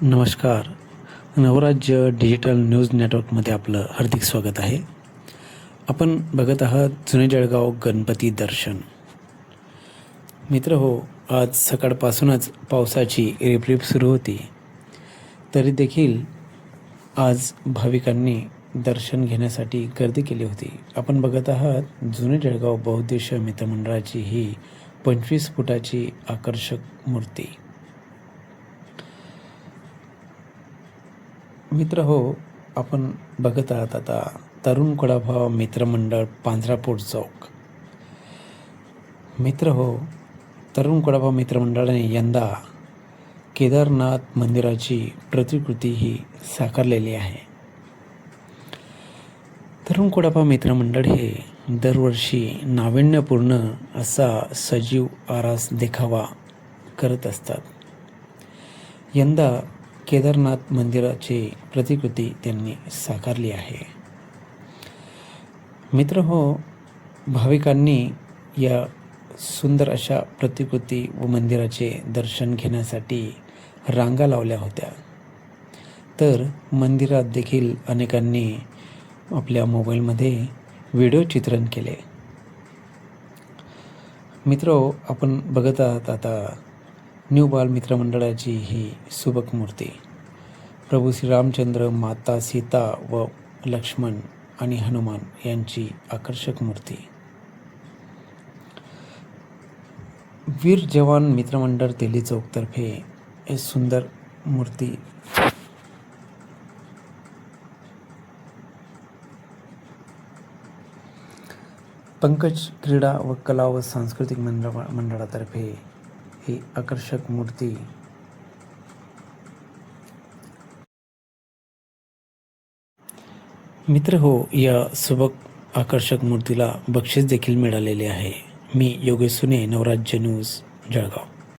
नमस्कार. नवराज्य digital news नेटवर्कमध्ये आपलं हार्दिक स्वागत आहे. आपण बघत आहात जुने जळगाव गणपती दर्शन. मित्र हो, आज सकाळपासूनच पावसाची रिपरिप सुरू होती, तरी देखील आज भाविकांनी दर्शन घेण्यासाठी गर्दी केली होती. आपण बघत आहात जुने जळगाव बहुउद्देशीय मित्रमंडळाची ही 25 फुटाची आकर्षक मूर्ती. मित्र हो, आपण बघत आहात आता तरुण कुडाभाव मित्रमंडळ पांझरापूर चौक. मित्र हो, तरुण कुडाभाव मित्रमंडळाने यंदा केदारनाथ मंदिराची प्रतिकृती ही साकारलेली आहे. तरुण कुडाभाव मित्रमंडळ हे दरवर्षी नाविन्यपूर्ण असा सजीव आरास देखावा करत असतात. यंदा केदारनाथ मंदिराची प्रतिकृती त्यांनी साकारली आहे. मित्र हो, भाविकांनी या सुंदर अशा प्रतिकृती व मंदिराचे दर्शन घेण्यासाठी रांगा लावल्या होत्या. तर मंदिरात देखील अनेकांनी आपल्या मोबाईलमध्ये व्हिडिओ चित्रण केले. मित्र हो, आपण बघत आहात आता न्यू बाल मित्रमंडळाची ही सुबक मूर्ती. प्रभू श्रीरामचंद्र, माता सीता व लक्ष्मण आणि हनुमान यांची आकर्षक मूर्ती. वीर जवान मित्रमंडळ तेली चौकतर्फे हे सुंदर मूर्ती पंकज क्रीडा व कला व सांस्कृतिक मंडळातर्फे ही आकर्षक मूर्ती मित्र हो, या सुबक आकर्षक मूर्तीला बक्षीस देखील मिळालेले आहे. मी योगेश सुने, नवराज्य न्यूज, जळगाव.